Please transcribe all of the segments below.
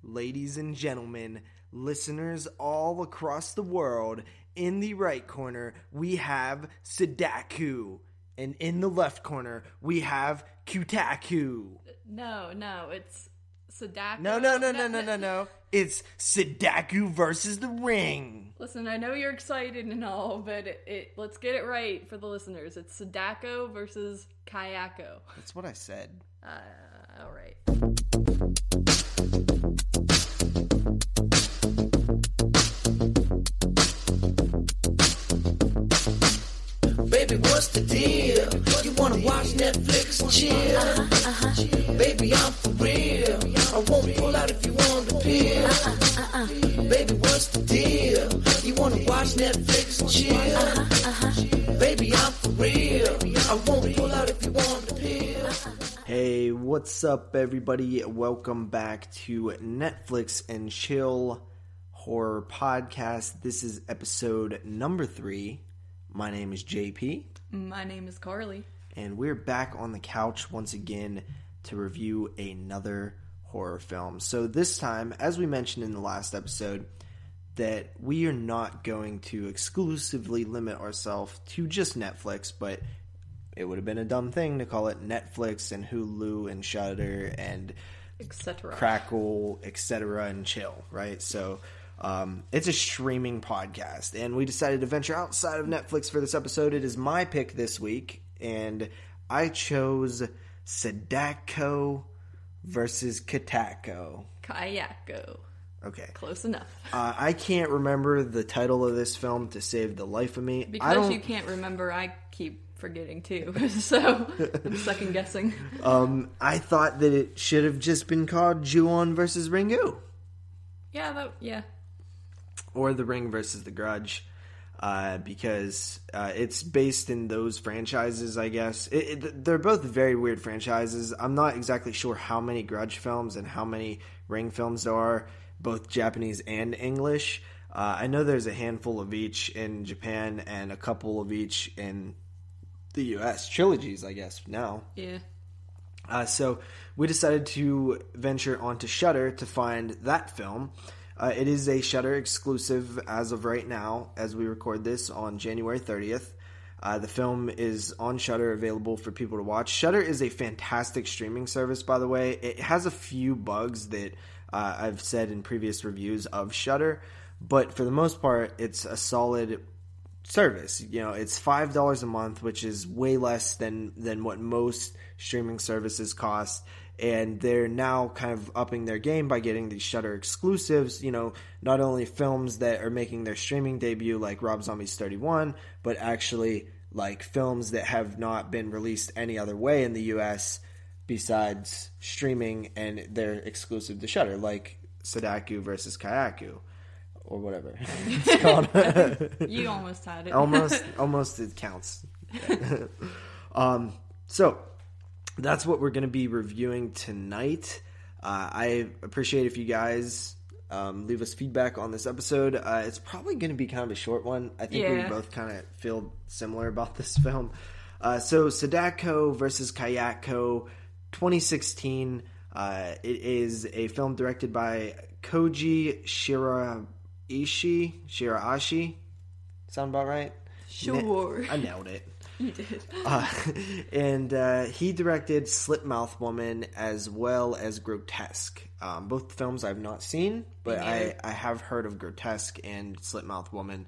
Ladies and gentlemen, listeners all across the world, in the right corner, we have Sadako. And in the left corner, we have Kutaku. No, it's Sadako. No. It's Sadako versus the Ring. Listen, I know you're excited and all, but let's get it right for the listeners. It's Sadako versus Kayako. That's what I said. All right. Baby, what's the deal? You wanna watch Netflix and chill? Baby, I'm for real. I won't pull out if you want the pill. Baby, what's the deal? You wanna watch Netflix and chill? Baby, I'm for real. I won't pull out if you want the pill. Hey, what's up, everybody? Welcome back to Netflix and Chill Horror Podcast. This is episode number 3. My name is JP. My name is Carly. And we're back on the couch once again to review another horror film. So this time, as we mentioned in the last episode, that we are not going to exclusively limit ourselves to just Netflix, but it would have been a dumb thing to call it Netflix and Hulu and Shudder and etc. Crackle, etc. and Chill, right? So it's a streaming podcast, and we decided to venture outside of Netflix for this episode. It is my pick this week, and I chose Sadako versus Kayako. Okay. Close enough. I can't remember the title of this film to save the life of me. Because you can't remember, I keep forgetting too, so I'm second guessing. I thought that it should have just been called Ju-on versus Ringu. Yeah. Or The Ring versus the Grudge, because it's based in those franchises, I guess. They're both very weird franchises. I'm not exactly sure how many Grudge films and how many Ring films there are, both Japanese and English. I know there's a handful of each in Japan and a couple of each in the U.S. Trilogies, I guess, now. Yeah. So we decided to venture onto Shudder to find that film. It is a Shudder exclusive as of right now, as we record this on January 30th. The film is on Shudder, available for people to watch. Shudder is a fantastic streaming service, by the way. It has a few bugs that I've said in previous reviews of Shudder, but for the most part, it's a solid service. You know, it's $5 a month, which is way less than what most streaming services cost. And they're now kind of upping their game by getting these Shudder exclusives, you know, not only films that are making their streaming debut like Rob Zombie's 31, but actually like films that have not been released any other way in the US besides streaming, and they're exclusive to Shudder, like Sadako versus Kayako or whatever it's called. You almost had it. almost it counts. So that's what we're going to be reviewing tonight. I appreciate if you guys leave us feedback on this episode. It's probably going to be kind of a short one. I think we both kind of feel similar about this film. So Sadako versus Kayako, 2016. It is a film directed by Koji Shiraishi. Sound about right? Sure. I nailed it. You did. And he directed Slipmouth Woman as well as Grotesque. Both films I've not seen, but I have heard of Grotesque and Slipmouth Woman.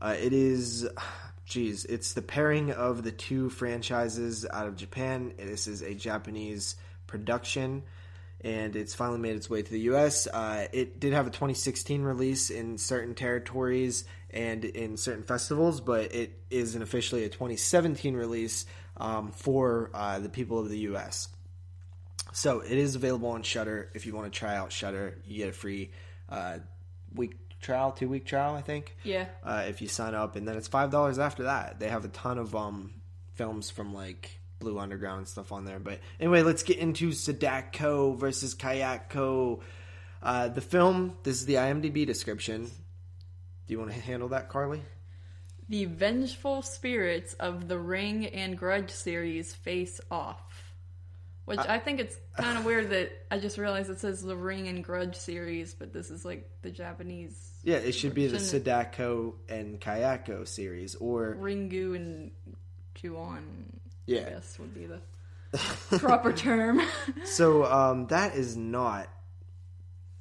It's the pairing of the two franchises out of Japan. This is a Japanese production, and it's finally made its way to the U.S. It did have a 2016 release in certain territories and in certain festivals, but it is officially a 2017 release for the people of the U.S. So it is available on Shudder. If you want to try out Shudder, you get a free week trial, 2-week trial, I think. Yeah. If you sign up, and then it's $5 after that. They have a ton of films from like Blue Underground and stuff on there. But anyway, let's get into Sadako versus Kayako. The film, this is the IMDb description. Do you want to handle that, Carly? The vengeful spirits of the Ring and Grudge series face off. Which I think it's kind of weird that I just realized it says the Ring and Grudge series, but this is like the Japanese. Yeah, it should be the Sadako and Kayako series, or Ringu and Juon. Yeah, I guess would be the proper term. So that is not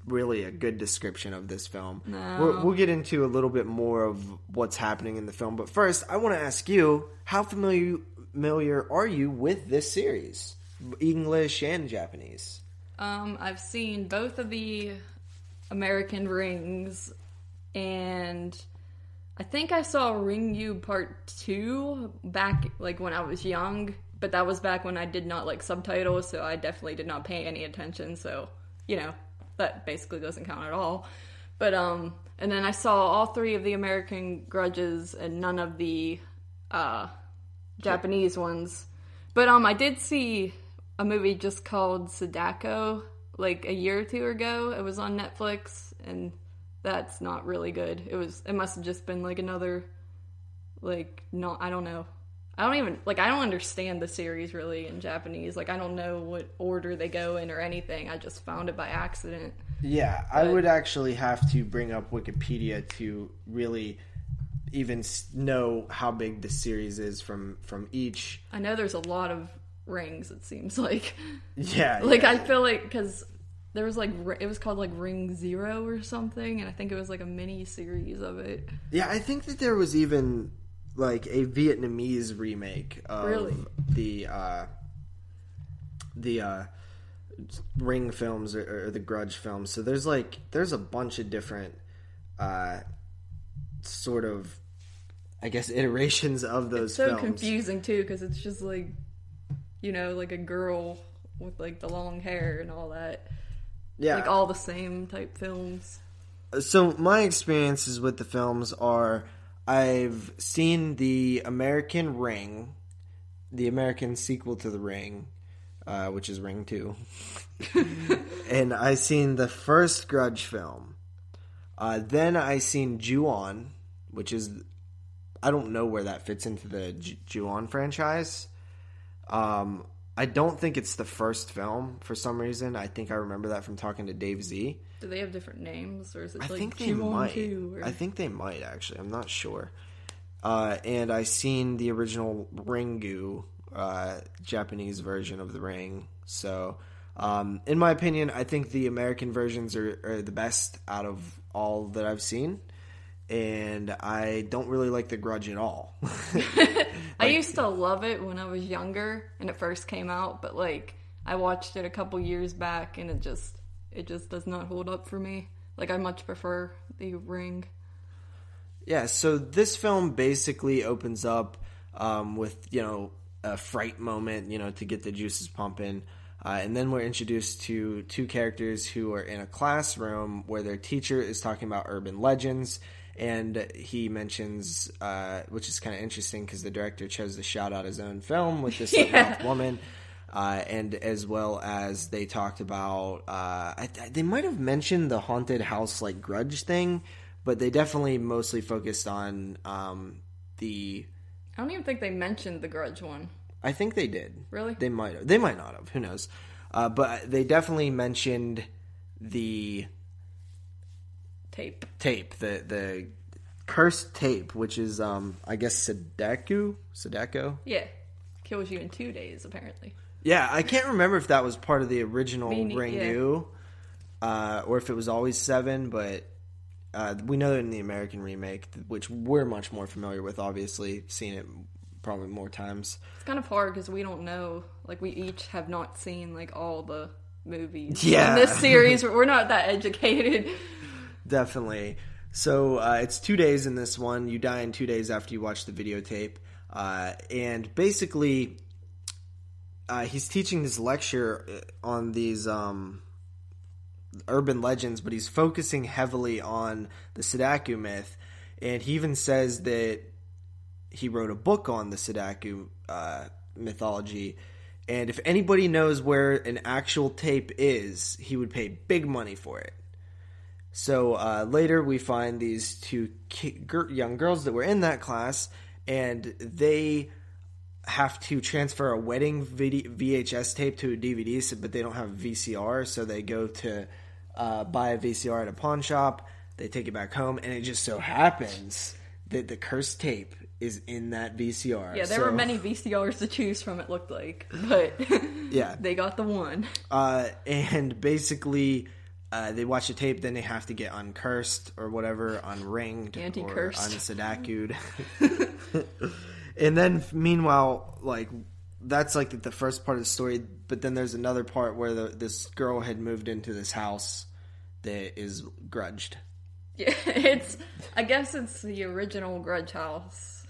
really a good description of this film. No. We'll get into a little bit more of what's happening in the film, but first I want to ask you, how familiar are you with this series? English and Japanese. I've seen both of the American Rings, and I think I saw Ringu Part 2 back, like, when I was young, but that was back when I did not like subtitles, so I definitely did not pay any attention, so, you know, that basically doesn't count at all. But, and then I saw all 3 of the American Grudges and none of the, Japanese ones. But, I did see a movie just called Sadako, like, a year or 2 ago. It was on Netflix, and that's not really good. It must have just been, like, another, like, no, I don't know. I don't understand the series, really, in Japanese. Like, I don't know what order they go in or anything. I just found it by accident. Yeah, I would actually have to bring up Wikipedia to really even know how big the series is from each. I know there's a lot of rings, it seems like. Yeah. Like, I feel like, because there was, like, it was called, like, Ring Zero or something, and I think it was, like, a mini-series of it. Yeah, I think that there was even, like, a Vietnamese remake of the Ring films or the Grudge films. So there's a bunch of different sort of, I guess, iterations of those films. It's so confusing, too, because it's just, like, you know, like a girl with, like, the long hair and all that. Yeah. Like, all the same type films. So my experiences with the films are, I've seen the American Ring, the American sequel to The Ring, which is Ring 2. And I seen the first Grudge film. Then I seen Ju-On, which is, I don't know where that fits into the Ju-On franchise. I don't think it's the first film for some reason. I think I remember that from talking to Dave Z. Do they have different names, or is it I like think they Ju-On might. 2, or? I think they might, actually. I'm not sure. And I seen the original Ringu, Japanese version of the Ring. So, in my opinion, I think the American versions are the best out of all that I've seen. And I don't really like the Grudge at all. I used to love it when I was younger and it first came out, but like I watched it a couple years back and it just does not hold up for me. Like, I much prefer the Ring. Yeah, so this film basically opens up with, you know, a fright moment, you know, to get the juices pumping. And then we're introduced to 2 characters who are in a classroom where their teacher is talking about urban legends. And he mentions, which is kind of interesting because the director chose to shout out his own film with this mouth woman. And as well as they talked about, they might have mentioned the haunted house, like, Grudge thing, but they definitely mostly focused on the... I don't even think they mentioned the Grudge one. I think they did. Really? They might have. They might not have. Who knows? But they definitely mentioned the... Tape. The cursed tape, which is, I guess, Sadako? Yeah. Kills you in 2 days, apparently. Yeah, I can't remember if that was part of the original Ringu, or if it was always 7, but we know that in the American remake, which we're much more familiar with, obviously, seen it probably more times. It's kind of hard because we don't know, like, we each have not seen, like, all the movies in this series. We're not that educated. Definitely. So it's 2 days in this one. You die in 2 days after you watch the videotape. And basically, he's teaching this lecture on these urban legends, but he's focusing heavily on the Sadako myth. And he even says that he wrote a book on the Sadako mythology. And if anybody knows where an actual tape is, he would pay big money for it. So later we find these 2 young girls that were in that class, and they have to transfer a wedding VHS tape to a DVD, but they don't have VCR, so they go to buy a VCR at a pawn shop. They take it back home, and it just so happens that the cursed tape is in that VCR. Yeah, there were many VCRs to choose from, it looked like, but yeah, they got the one. And basically, they watch the tape, then they have to get uncursed or whatever, unringed, or unsadaku'd. And then, meanwhile, like, that's like the first part of the story, but then there's another part where this girl had moved into this house that is grudged. Yeah, I guess it's the original Grudge house,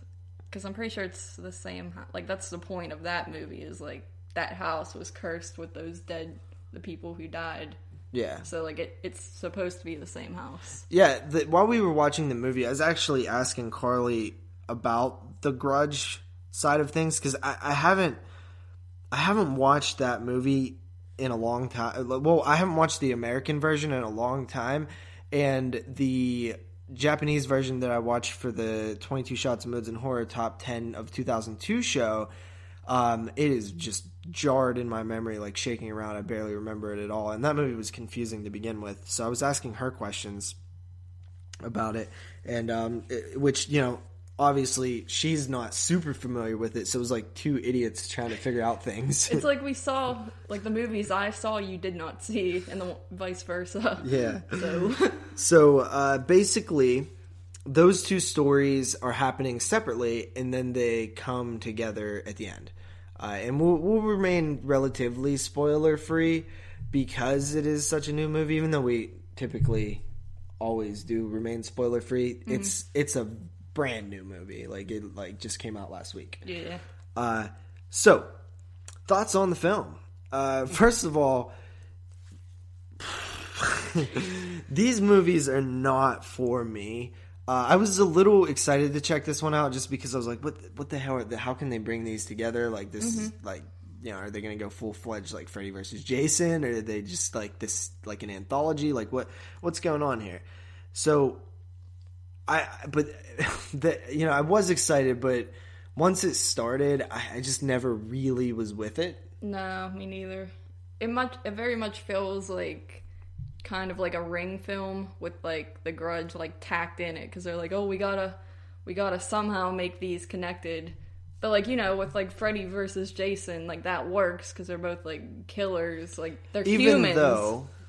because I'm pretty sure it's the same, like, that's the point of that movie, is, like, that house was cursed with those the people who died. Yeah. So, like, it's supposed to be the same house. Yeah, while we were watching the movie, I was actually asking Carly about the Grudge side of things, because I haven't watched that movie in a long time. Well, I haven't watched the American version in a long time, and the Japanese version that I watched for the 22 Shots of Moods and Horror Top 10 of 2002 show, it is just jarred in my memory, like shaking around. I barely remember it at all, and that movie was confusing to begin with. So I was asking her questions about it, and which, you know, obviously she's not super familiar with it, so it was like two idiots trying to figure out things. It's like we saw, like, the movies I saw you did not see, and the vice versa. Yeah. So basically, those two stories are happening separately, and then they come together at the end. And we'll remain relatively spoiler-free because it is such a new movie, even though we typically always do remain spoiler-free. Mm-hmm. It's a brand new movie. Like, it just came out last week. Yeah. So, thoughts on the film. First of all, these movies are not for me. I was a little excited to check this one out just because I was like, what the hell how can they bring these together? Like, this is like, you know, are they going to go full-fledged like Freddy versus Jason, or are they just like this, like an anthology? Like, what's going on here? So I was excited, but once it started, I just never really was with it. No, me neither. It very much feels like kind of like a Ring film with, like, the Grudge, like, tacked in it, because they're like, oh, we gotta somehow make these connected. But, like, you know, with, like, Freddy versus Jason, like, that works because they're both, like, killers, like, they're humans.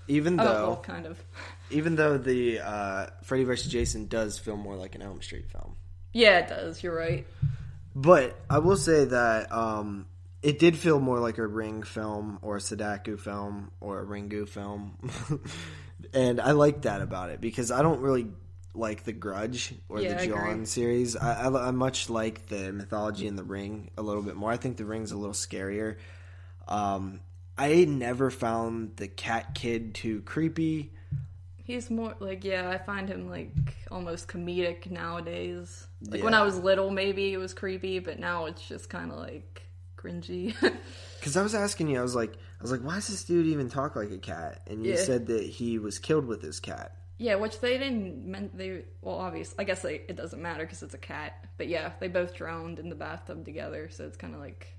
Even though, well, kind of. Even though the Freddy vs. Jason does feel more like an Elm Street film. Yeah, it does. You're right. But I will say that it did feel more like a Ring film or a Sadako film or a Ringu film. And I like that about it because I don't really like the Grudge or the John series. I much like the mythology in the Ring a little bit more. I think the Ring's a little scarier. I never found the cat kid too creepy. He's more like, I find him like almost comedic nowadays. Like when I was little, maybe it was creepy, but now it's just kind of like cringy. Because I was asking you, I was like, why does this dude even talk like a cat? And you said that he was killed with his cat. Yeah, which they didn't well, obviously, I guess it doesn't matter because it's a cat. But yeah, they both drowned in the bathtub together, so it's kind of like,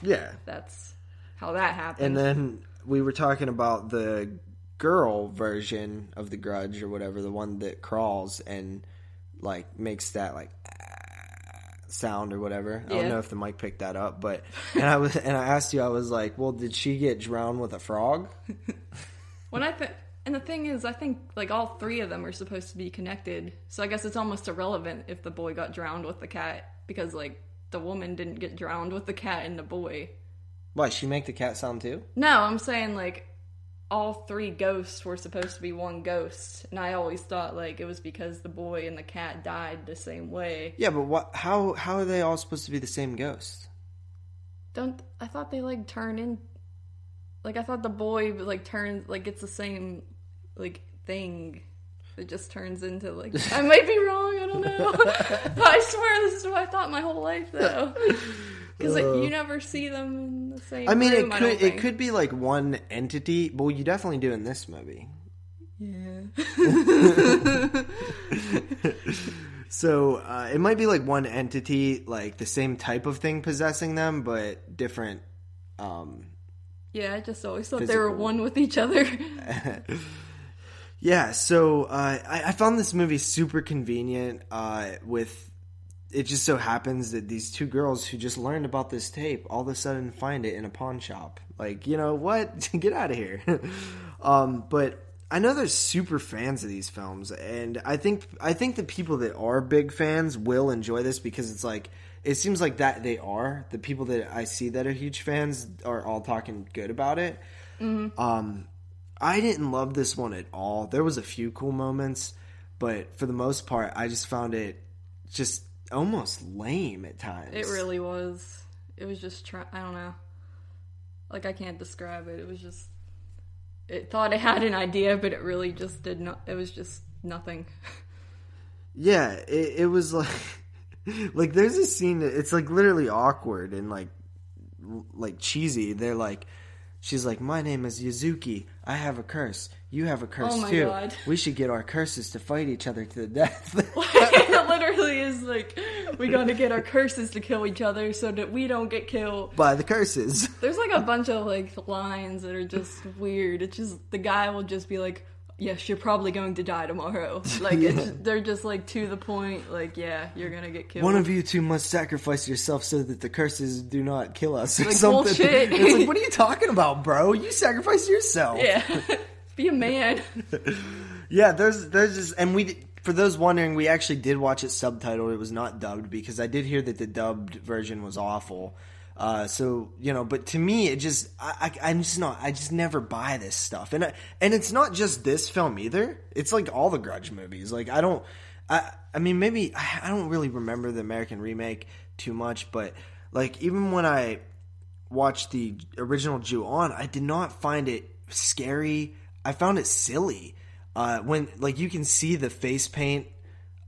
that's how that happened. And then we were talking about the girl version of the Grudge or whatever, the one that crawls and like makes that like sound or whatever. I don't know if the mic picked that up, but and I asked you, I was like, well, did she get drowned with a frog? And the thing is, I think like all three of them are supposed to be connected, so I guess it's almost irrelevant if the boy got drowned with the cat, because like the woman didn't get drowned with the cat and the boy. Why, she make the cat sound too? No, I'm saying like all three ghosts were supposed to be one ghost, and I always thought like it was because the boy and the cat died the same way. Yeah, but how are they all supposed to be the same ghost? I thought they like turn in, like I thought the boy like turns, like it's the same like thing. It just turns into like, I might be wrong, I don't know. I swear this is what I thought my whole life though. Because you never see them in the same room, it could be like one entity. Well, you definitely do in this movie. Yeah. So it might be like one entity, like the same type of thing possessing them, but different. Yeah, I just always thought they were one with each other. Yeah, so I found this movie super convenient. With it just so happens that these two girls who just learned about this tape all of a sudden find it in a pawn shop. Like, you know what? Get out of here. But I know there's super fans of these films, and I think the people that are big fans will enjoy this because it's like it seems like that they are. The people that I see that are huge fans are all talking good about it. Mm-hmm. I didn't love this one at all. There was a few cool moments, but for the most part, I just found it just almost lame at times. It really was. It was just I don't know. Like, I can't describe it. It was just... It thought it had an idea, but it really just did not... It was just nothing. Yeah, it was like... Like, there's a scene that... It's, like, literally awkward and, like cheesy. They're like... She's like, my name is Yuzuki. I have a curse. You have a curse, too. God. We should get our curses to fight each other to the death. It literally is like, we gotta get our curses to kill each other so that we don't get killed. By the curses. There's like a bunch of like lines that are just weird. It's just, the guy will just be like, yes, you're probably going to die tomorrow. Like, they're just like to the point, like, yeah, you're gonna get killed. One of you two must sacrifice yourself so that the curses do not kill us or like, something. Bullshit. It's like, what are you talking about, bro? You sacrifice yourself. Yeah. Be a man. Yeah, there's just, and for those wondering, we actually did watch it subtitled. It was not dubbed because I did hear that the dubbed version was awful. So, you know, but to me, it just, I just never buy this stuff. And it's not just this film either. It's like all the Grudge movies. Like, I mean, maybe, I don't really remember the American remake too much, but like, even when I watched the original Ju-On, I did not find it scary. I found it silly. When, like, you can see the face paint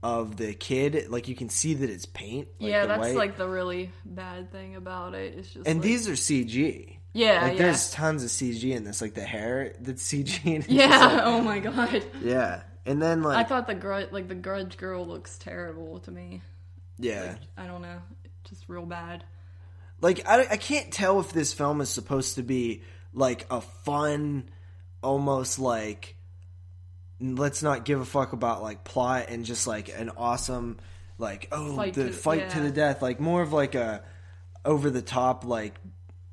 of the kid, like, you can see that it's paint. Like, yeah, that's white. like the really bad thing about it. It's just, and like, these are CG. Yeah, like, yeah. there's tons of CG in this, like the hair that's CG. And yeah. like, Oh my god. Yeah, and then like I thought the Grudge girl looks terrible to me. Yeah. Like, I don't know, just real bad. Like, I can't tell if this film is supposed to be like a fun, almost like, let's not give a fuck about like plot and just like an awesome like fight to the death, like more of like a over the top, like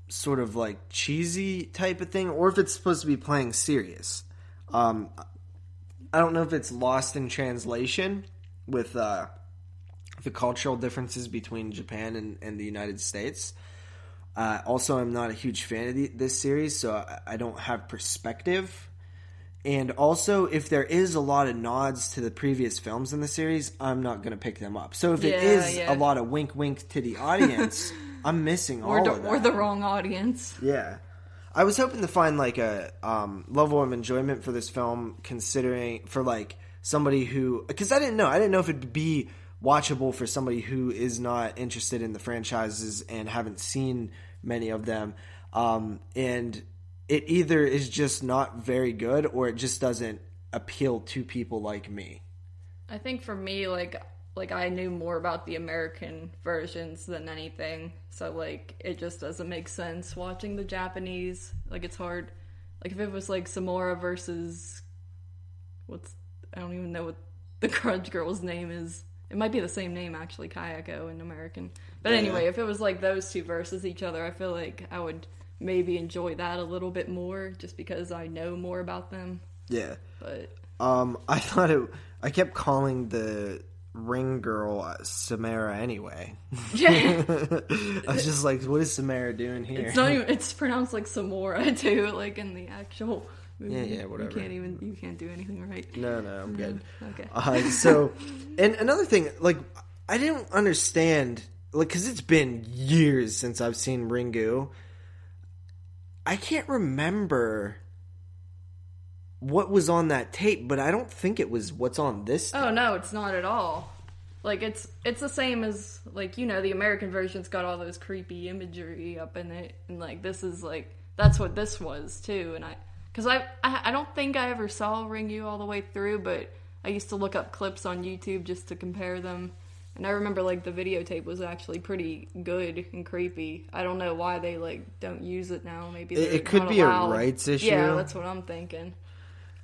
sort of like cheesy type of thing, or if it's supposed to be playing serious. I don't know if it's lost in translation with the cultural differences between Japan and the United States. Also, I'm not a huge fan of this series, so I don't have perspective. And also, if there is a lot of nods to the previous films in the series, I'm not going to pick them up. So if it is a lot of wink to the audience, I'm missing all of that. Or the wrong audience. Yeah. I was hoping to find like a level of enjoyment for this film, considering for like somebody who, because I didn't know if it'd be watchable for somebody who is not interested in the franchises and haven't seen many of them. And it either is just not very good or it just doesn't appeal to people like me. I think for me, like I knew more about the American versions than anything, so like it just doesn't make sense watching the Japanese. Like, it's hard. Like, if it was like Samora versus I don't even know what the Grudge girl's name is. It might be the same name, actually, Kayako in American. But anyway, if it was like those two versus each other, I feel like I would maybe enjoy that a little bit more just because I know more about them. Yeah. But I kept calling the ring girl Samara anyway. Yeah. I was just like, what is Samara doing here? It's pronounced like Samora too, like in the actual movie. Yeah, whatever. You can't do anything right. No, I'm good. Okay. So, and another thing, like, I didn't understand, like, because it's been years since I've seen Ringu. I can't remember what was on that tape, but I don't think it was what's on this tape. Oh, no, it's not at all. Like, it's the same as, like, you know, the American version's got all those creepy imagery up in it, and, like, this is, like, that's what this was, too, and because I don't think I ever saw Ringu all the way through, but I used to look up clips on YouTube just to compare them. And I remember, like, the videotape was actually pretty good and creepy. I don't know why they, like, don't use it now. Maybe it could be allowed. A rights issue. Yeah, that's what I'm thinking.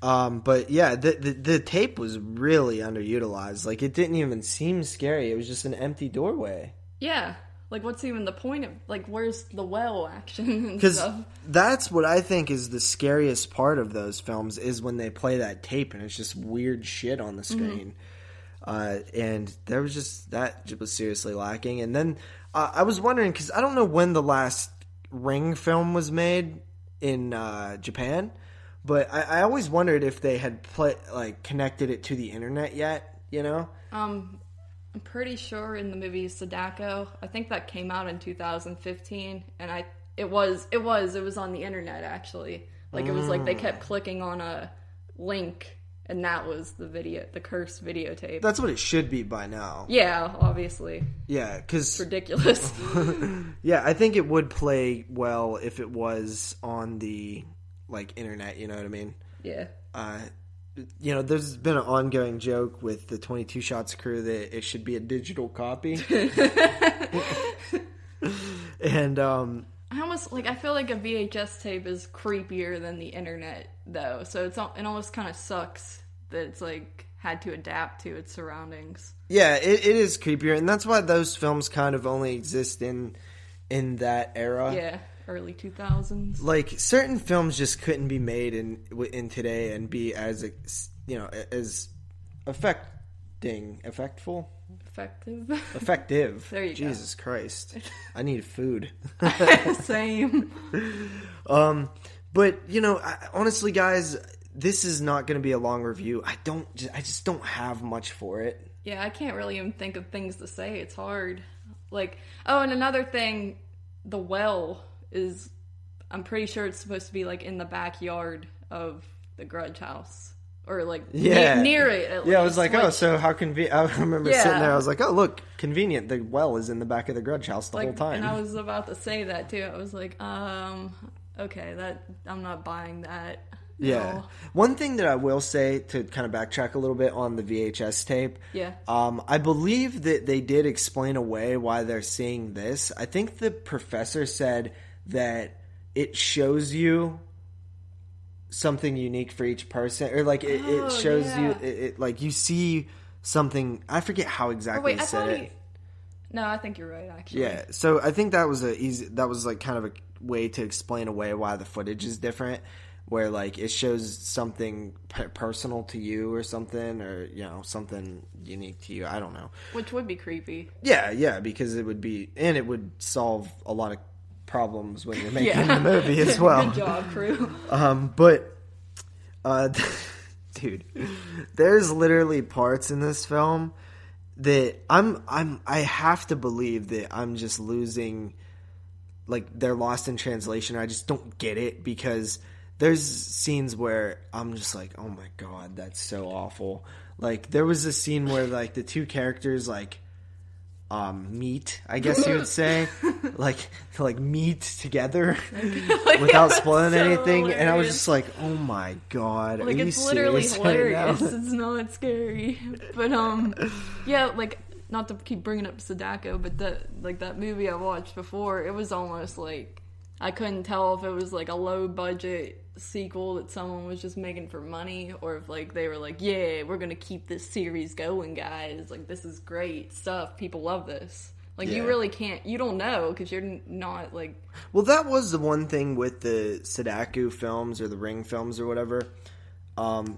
But yeah, the tape was really underutilized. Like, it didn't even seem scary. It was just an empty doorway. Yeah. Like, what's even the point of, like, where's the well action and Because stuff? that's what I think is the scariest part of those films, is when they play that tape and it's just weird shit on the screen. And there was just, that was seriously lacking. And then I was wondering, because I don't know when the last Ring film was made in Japan, but I always wondered if they had connected it to the internet yet, you know? I'm pretty sure in the movie Sadako, I think that came out in 2015, and it was on the internet, actually. Like, it was like they kept clicking on a link, and that was the cursed videotape. That's what it should be by now. Yeah, obviously. Yeah, because... It's ridiculous. Yeah, I think it would play well if it was on the, like, internet, you know what I mean? Yeah. You know, there's been an ongoing joke with the 22 Shots crew that it should be a digital copy. And, I feel like a VHS tape is creepier than the internet, though. So it almost kind of sucks that it's, like, had to adapt to its surroundings. Yeah, it is creepier, and that's why those films kind of only exist in that era. Yeah, early 2000s. Like, certain films just couldn't be made in today and be as, you know, as effective. There you go. Jesus Christ. I need food. Same. But, you know, honestly, guys, this is not going to be a long review. I just don't have much for it. Yeah, I can't really even think of things to say. It's hard. Like, oh, and another thing, the well is, I'm pretty sure it's supposed to be, like, in the backyard of the Grudge house. Or, like, near it, at least. Yeah, I was like, oh, so how convenient. I remember sitting there, I was like, oh, look, convenient. The well is in the back of the Grudge house the whole time. And I was about to say that, too. I was like, okay, I'm not buying that. Yeah. No. One thing that I will say, to kind of backtrack a little bit on the VHS tape. Yeah. I believe that they did explain away why they're seeing this. I think the professor said that it shows you something unique for each person, or like it shows you it like you see something. I forget how exactly he said it. No, I think you're right, actually. Yeah, so I think that was like kind of a way to explain away why the footage is different, where like it shows something personal to you or something, or you know, something unique to you. I don't know, which would be creepy. Yeah, because it would solve a lot of problems when you're making the movie as well. Good job, crew. Dude, there's literally parts in this film that I have to believe that I'm just losing, like, they're lost in translation. I just don't get it, because there's scenes where I'm just like, oh my god, that's so awful. Like, there was a scene where, like, the two characters, like, meet, I guess you would say, like meet together without spoiling anything, hilarious. And I was just like, oh my god, like, are it's you literally serious hilarious. right now? It's not scary, but yeah, like, not to keep bringing up Sadako, but that movie I watched before, it was almost like I couldn't tell if it was like a low budget sequel that someone was just making for money, or if like they were like, yeah, we're gonna keep this series going, guys, like, this is great stuff, people love this. Like, you really can't, you don't know, because you're not like... Well, that was the one thing with the Sadako films, or the Ring films, or whatever.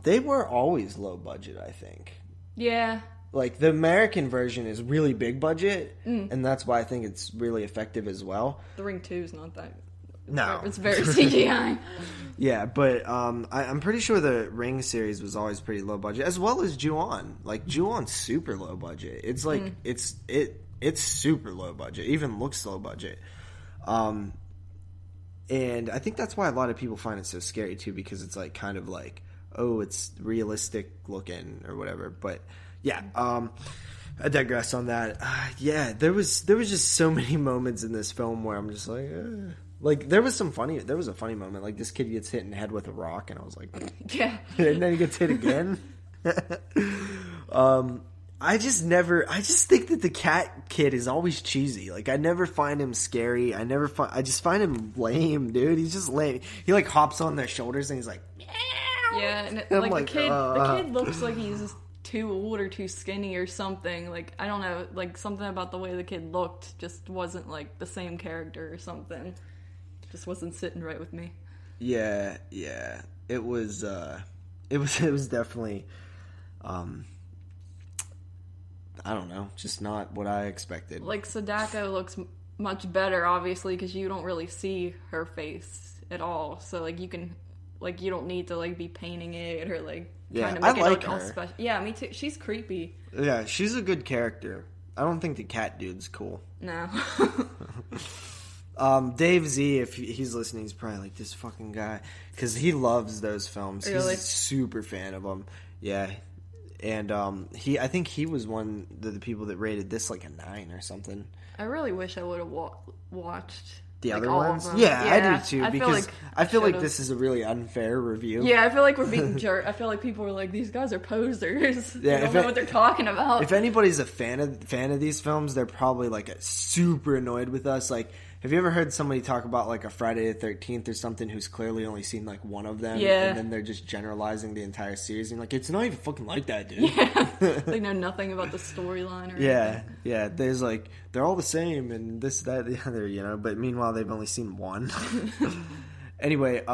They were always low budget, I think. Yeah. Like, the American version is really big budget, and that's why I think it's really effective as well. The Ring 2 is not that... No. It's very CGI. Yeah, but I'm pretty sure the Ring series was always pretty low budget, as well as Ju-On. Like, Ju-On's super low budget. It's like, it's super low budget. It even looks low budget. And I think that's why a lot of people find it so scary, too, because it's like, kind of like, oh, it's realistic looking, or whatever. But, yeah, I digress on that. Yeah, there was just so many moments in this film where I'm just like, Like, there was a funny moment. Like, this kid gets hit in the head with a rock, and I was like, yeah. And then he gets hit again. I just think that the cat kid is always cheesy. Like, I never find him scary. I just find him lame, dude. He's just lame. He, like, hops on their shoulders and he's like, meow. Yeah, and like, the kid looks like he's too old or too skinny or something. Like, I don't know, like, something about the way the kid looked just wasn't, like, the same character or something. Just wasn't sitting right with me. Yeah. It was definitely, I don't know, just not what I expected. Like, Sadako looks much better, obviously, because you don't really see her face at all. So, like, you don't need to, like, be painting it or, like, trying to make it look all special. Yeah, me too. She's creepy. Yeah, she's a good character. I don't think the cat dude's cool. No. Dave Z, if he's listening, he's probably like, this fucking guy. Because he loves those films. Really? He's a super fan of them. Yeah. And I think he was one of the people that rated this like a 9 or something. I really wish I would have watched the other all ones. Of them. Yeah, I do too. Because I feel like should've. this is a really unfair review. Yeah, I feel like we're being jerk. I feel like people are like, these guys are posers. Yeah, they don't know what they're talking about. If anybody's a fan of these films, they're probably like super annoyed with us. Like, have you ever heard somebody talk about like a Friday the 13th or something who's clearly only seen like one of them? Yeah. And then they're just generalizing the entire series. And like, it's not even fucking like that, dude. Yeah. They know nothing about the storyline or anything. Yeah. There's like, they're all the same and this, that, the other, you know? But meanwhile, they've only seen one. Anyway,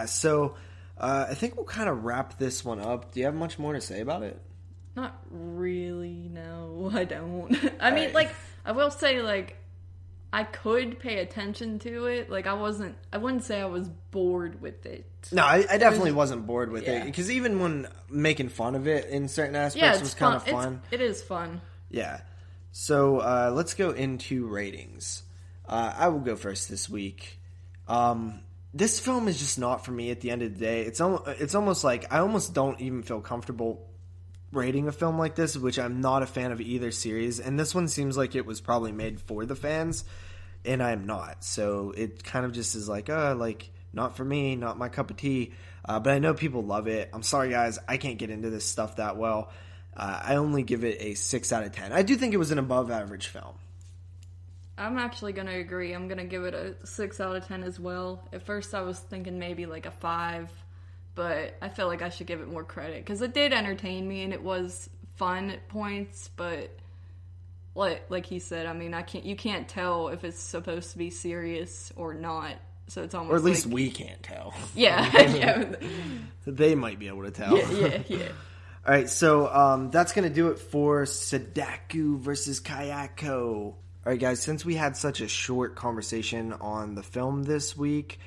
so I think we'll kind of wrap this one up. Do you have much more to say about it? Not really, no. I don't. I mean, like, I will say, like, I could pay attention to it. Like, I wouldn't say I was bored with it. No, I definitely wasn't bored with it. Because even when making fun of it in certain aspects was kind of fun. It is fun. Yeah. So, let's go into ratings. I will go first this week. This film is just not for me at the end of the day. It's almost like I almost don't even feel comfortable rating a film like this, which I'm not a fan of either series, and this one seems like it was probably made for the fans, and I'm not. So it kind of just is like, not for me, not my cup of tea. But I know people love it. I'm sorry, guys, I can't get into this stuff that well. I only give it a 6 out of 10. I do think it was an above average film. I'm actually going to agree. I'm going to give it a 6 out of 10 as well. At first I was thinking maybe like a 5, but I feel like I should give it more credit because it did entertain me and it was fun at points, but like he said, I mean, you can't tell if it's supposed to be serious or not. So it's almost or at least like, we can't tell. Yeah, yeah. They might be able to tell. Yeah. All right, so that's going to do it for Sadako versus Kayako. All right, guys, since we had such a short conversation on the film this week,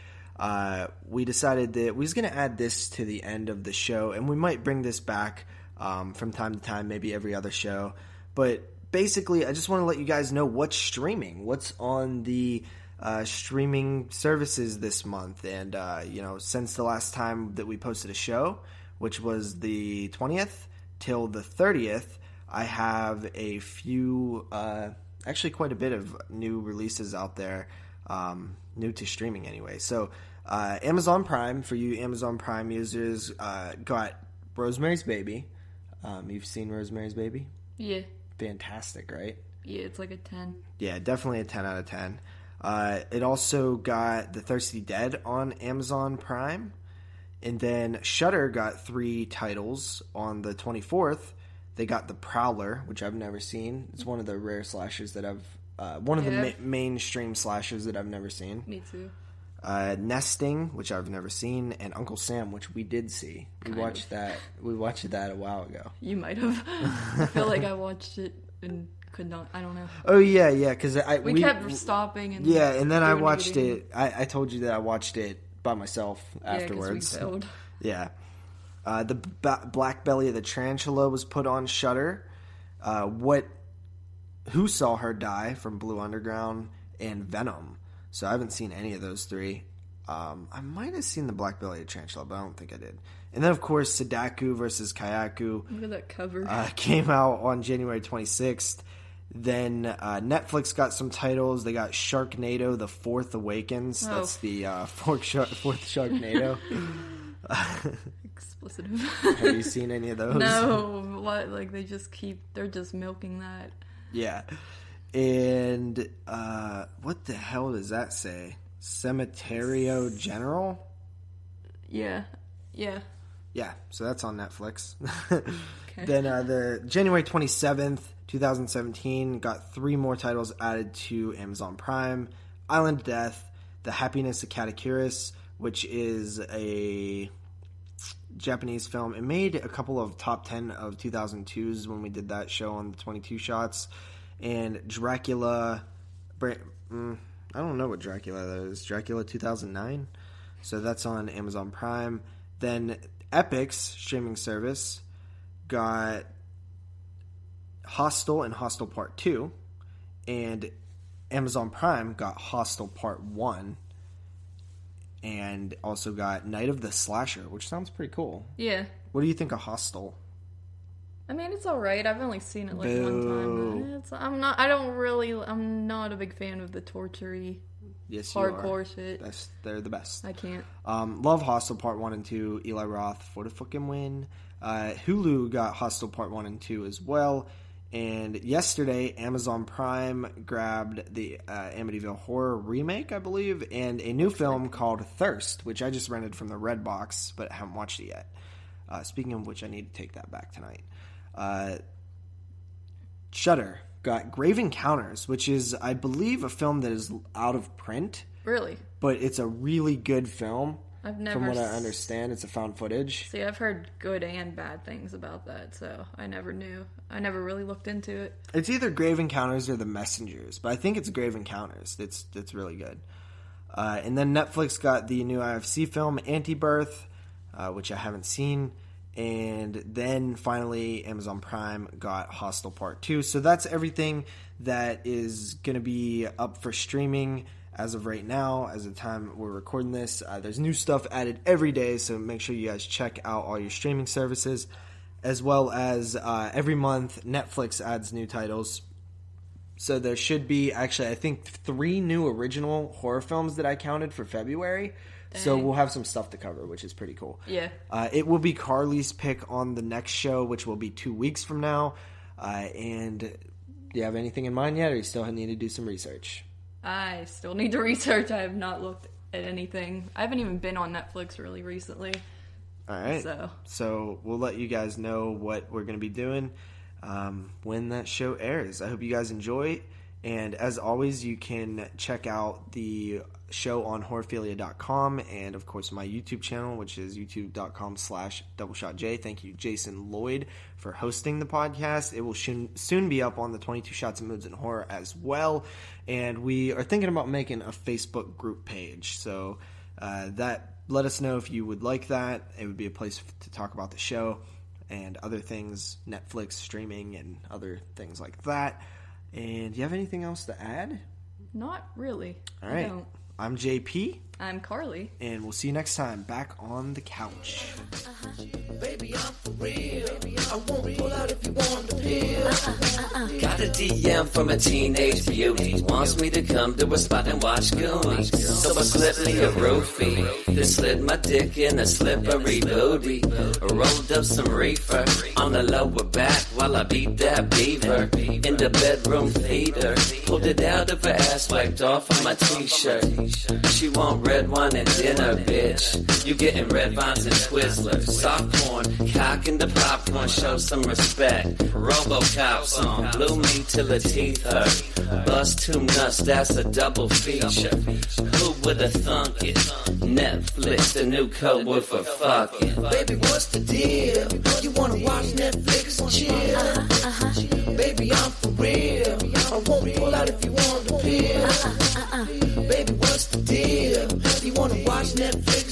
we decided that we was going to add this to the end of the show, and we might bring this back from time to time, maybe every other show. But basically, I just want to let you guys know what's streaming, what's on the streaming services this month. And, since the last time that we posted a show, which was the 20th till the 30th, I have a few, actually quite a bit of new releases out there, new to streaming anyway. So Amazon Prime, for you Amazon Prime users, got Rosemary's Baby. You've seen Rosemary's Baby? Yeah. Fantastic, right? Yeah, it's like a 10. Yeah, definitely a 10 out of 10. It also got The Thirsty Dead on Amazon Prime. And then Shudder got 3 titles on the 24th. They got The Prowler, which I've never seen. It's one of the rare slashers that I've... one of the mainstream slashers that I've never seen. Me too. Nesting, which I've never seen, and Uncle Sam, which we did see. We watched that a while ago. You might have. I feel like I watched it and could not. I don't know. Oh yeah, because we kept stopping and and then I watched it. I told you that I watched it by myself afterwards. We failed. Yeah. The Black Belly of the Tarantula was put on Shudder. Who Saw Her Die from Blue Underground and Venom. So I haven't seen any of those 3. I might have seen the Black Belly of the Tarantula, but I don't think I did. And then, of course, Sadako versus Kayako. Look at that cover. Came out on January 26th. Then Netflix got some titles. They got Sharknado: The Fourth Awakens. That's the fourth Sharknado. explicitive. Have you seen any of those? No, what? Like they're just milking that. Yeah. And what the hell does that say? Cementerio General? Yeah. Yeah, so that's on Netflix. Okay. Then the January 27th, 2017, got 3 more titles added to Amazon Prime. Island of Death, The Happiness of Katakuris, which is a Japanese film. It made a couple of top 10 of 2002s when we did that show on the 22 shots. And Dracula, I don't know what Dracula is. Dracula 2009? So that's on Amazon Prime. Then Epic's streaming service got Hostel and Hostel Part 2. And Amazon Prime got Hostel Part 1. And also got Night of the Slasher, which sounds pretty cool. Yeah. What do you think of Hostel? I mean, it's alright. I've only seen it like Boo. one time. I'm not a big fan of the torture-y, Yes, you hardcore are. shit. They're the best. I can't. Love Hostel Part 1 and 2. Eli Roth for the fucking win. Hulu got Hostel Part 1 and 2 as well. And yesterday, Amazon Prime grabbed the Amityville Horror remake, I believe, and a new film called Thirst, which I just rented from the Redbox, but haven't watched it yet. Speaking of which, I need to take that back tonight. Shudder got Grave Encounters, which is, I believe, a film that is out of print. Really? But it's a really good film. I've never... From what I understand, it's a found footage. See, I've heard good and bad things about that, so I never knew. I never really looked into it. It's either Grave Encounters or The Messengers, but I think it's Grave Encounters. It's really good. And then Netflix got the new IFC film, Anti-Birth, which I haven't seen. And then finally, Amazon Prime got Hostel Part 2. So that's everything that is going to be up for streaming as of right now, as of the time we're recording this. There's new stuff added every day, so make sure you guys check out all your streaming services. As well as every month, Netflix adds new titles. So there should be, actually, I think 3 new original horror films that I counted for February. Dang. So we'll have some stuff to cover, which is pretty cool. Yeah. It will be Carly's pick on the next show, which will be 2 weeks from now. And do you have anything in mind yet, or you still need to do some research? I still need to research. I have not looked at anything. I haven't even been on Netflix really recently. All right. So we'll let you guys know what we're going to be doing when that show airs. I hope you guys enjoy. And as always, you can check out the show on horrorphilia.com and, of course, my YouTube channel, which is youtube.com/doubleshotj. Thank you, Jason Lloyd, for hosting the podcast. It will soon be up on the 22 Shots of Moods and Horror as well. And we are thinking about making a Facebook group page. So let us know if you would like that. It would be a place to talk about the show and other things, Netflix, streaming, and other things like that. And do you have anything else to add? Not really. All right. I'm JP. I'm Carly. And we'll see you next time back on the couch. Baby, I'm for real. I won't pull out if you want the pill. Got a DM from a teenage beauty. Wants me to come to a spot and watch Goonies. So I slipped me a roofie. Then slid my dick in a slippery booty. Rolled up some reefer on the lower back while I beat that beaver. In the bedroom theater. Pulled it out of her ass, wiped off on my t-shirt. She want red wine and dinner, bitch. You getting red vines and Twizzlers. Soft porn, cock in the popcorn, show some respect. RoboCop song, blew me till the teeth hurt. Bust 2 nuts, that's a double feature. Who would've thunk it? Netflix, the new code word for fucking. Baby, what's the deal? You wanna watch Netflix and chill? Baby, I'm for real. I won't pull out if you want the pill. Baby, what's the deal? You wanna watch Netflix